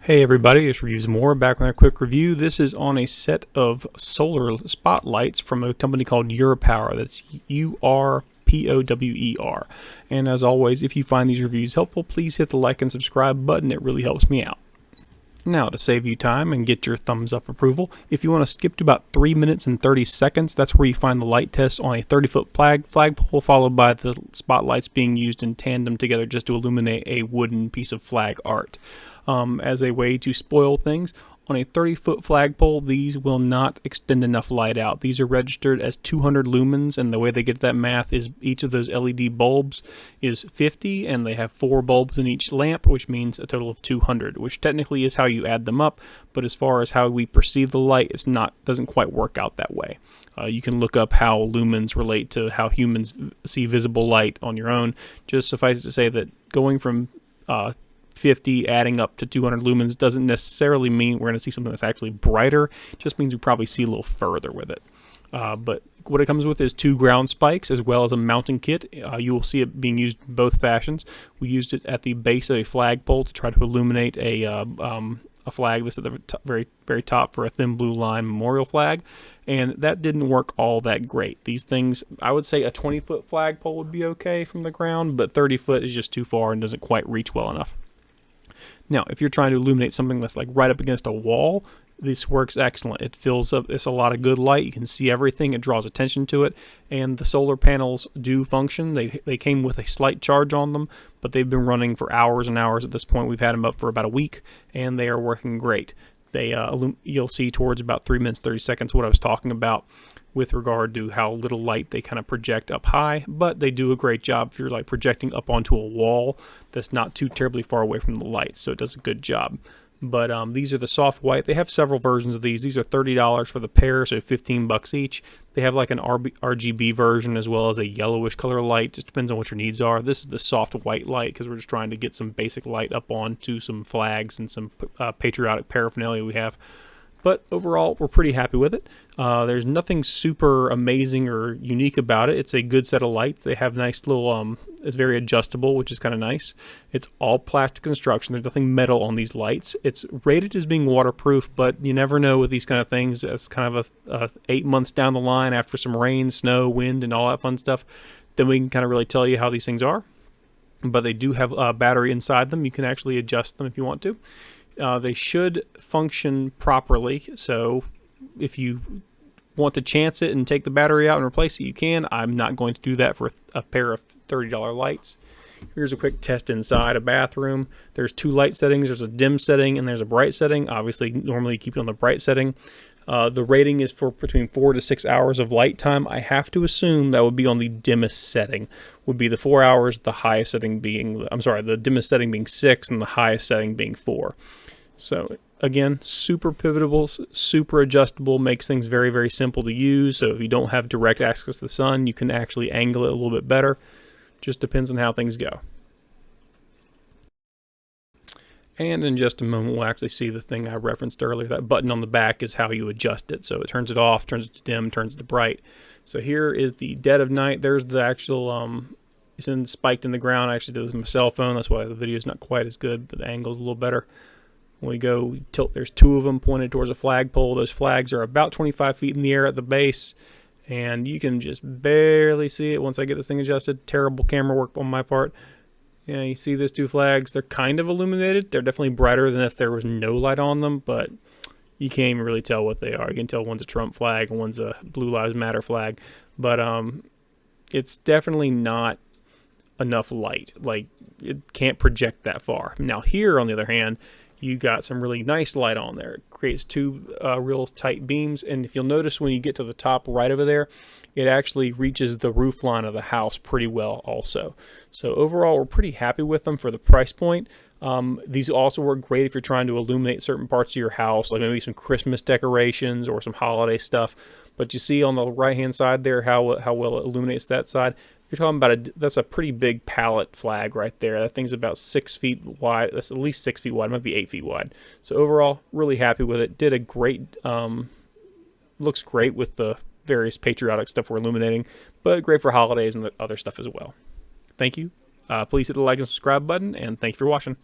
Hey everybody, it's Reviews More back with a quick review. This is on a set of solar spotlights from a company called URPOWER. That's URPOWER. And as always, if you find these reviews helpful, please hit the like and subscribe button. It really helps me out. Now, to save you time and get your thumbs up approval, if you want to skip to about 3 minutes and 30 seconds, that's where you find the light test on a 30-foot flagpole, followed by the spotlights being used in tandem together just to illuminate a wooden piece of flag art. As a way to spoil things, on a 30-foot flagpole, these will not extend enough light out. These are registered as 200 lumens, and the way they get that math is each of those LED bulbs is 50, and they have 4 bulbs in each lamp, which means a total of 200, which technically is how you add them up, but as far as how we perceive the light, doesn't quite work out that way. You can look up how lumens relate to how humans see visible light on your own. Just suffice it to say that going from 50 adding up to 200 lumens doesn't necessarily mean we're going to see something that's actually brighter. It just means we probably see a little further with it. But what it comes with is 2 ground spikes as well as a mounting kit. You will see it being used in both fashions. We used it at the base of a flagpole to try to illuminate a flag that's at the very, very top for a thin blue line memorial flag, and that didn't work all that great. These things, I would say a 20-foot flagpole would be okay from the ground, but 30 foot is just too far and doesn't quite reach well enough. Now, if you're trying to illuminate something that's like right up against a wall, this works excellent. It fills up, it's a lot of good light. You can see everything. It draws attention to it. And the solar panels do function. They came with a slight charge on them, but they've been running for hours and hours at this point. We've had them up for about a week, and they are working great. You'll see towards about 3 minutes, 30 seconds what I was talking about with regard to how little light they kind of project up high, but they do a great job if you're like projecting up onto a wall that's not too terribly far away from the light, so it does a good job. But these are the soft white. They have several versions of these. These are $30 for the pair, so $15 each. They have like an RGB version as well as a yellowish color light. Just depends on what your needs are. This is the soft white light because we're just trying to get some basic light up onto some flags and some patriotic paraphernalia we have. But overall, we're pretty happy with it. There's nothing super amazing or unique about it. It's a good set of lights. They have nice little, it's very adjustable, which is kind of nice. It's all plastic construction. There's nothing metal on these lights. It's rated as being waterproof, but you never know with these kind of things. It's kind of a 8 months down the line after some rain, snow, wind, and all that fun stuff. Then we can kind of really tell you how these things are. But they do have a battery inside them. You can actually adjust them if you want to. They should function properly, so if you want to chance it and take the battery out and replace it, you can. I'm not going to do that for a pair of $30 lights. Here's a quick test inside a bathroom. There's 2 light settings. There's a dim setting and there's a bright setting. Obviously, normally you keep it on the bright setting. The rating is for between 4 to 6 hours of light time. I have to assume that would be on the dimmest setting. Would be the 4 hours, the highest setting being, the dimmest setting being 6 and the highest setting being 4. So again, super pivotable, super adjustable, makes things very, very simple to use. So if you don't have direct access to the sun, you can actually angle it a little bit better. Just depends on how things go. And in just a moment, we'll actually see the thing I referenced earlier. That button on the back is how you adjust it. So it turns it off, turns it to dim, turns it to bright. So here is the dead of night. There's the actual, it's spiked in the ground. I actually did this with my cell phone. That's why the video is not quite as good, but the angle's a little better. When we go tilt, there's 2 of them pointed towards a flagpole. Those flags are about 25 feet in the air at the base, and you can just barely see it once I get this thing adjusted. Terrible camera work on my part. Yeah, you see those 2 flags. They're kind of illuminated. They're definitely brighter than if there was no light on them, but you can't even really tell what they are. You can tell one's a Trump flag and one's a Blue Lives Matter flag, but it's definitely not enough light. Like, it can't project that far. Now here, on the other hand, you got some really nice light on there. It creates 2 real tight beams, and if you'll notice when you get to the top right over there, it actually reaches the roof line of the house pretty well also. So overall, we're pretty happy with them for the price point. These also work great if you're trying to illuminate certain parts of your house, like maybe some Christmas decorations or some holiday stuff. But you see on the right-hand side there how well it illuminates that side. You're talking about that's a pretty big pallet flag right there. That thing's about 6 feet wide. That's at least 6 feet wide. It might be 8 feet wide. So overall, really happy with it. Did a great, looks great with the various patriotic stuff we're illuminating, but great for holidays and other stuff as well. Thank you. Please hit the like and subscribe button, and thank you for watching.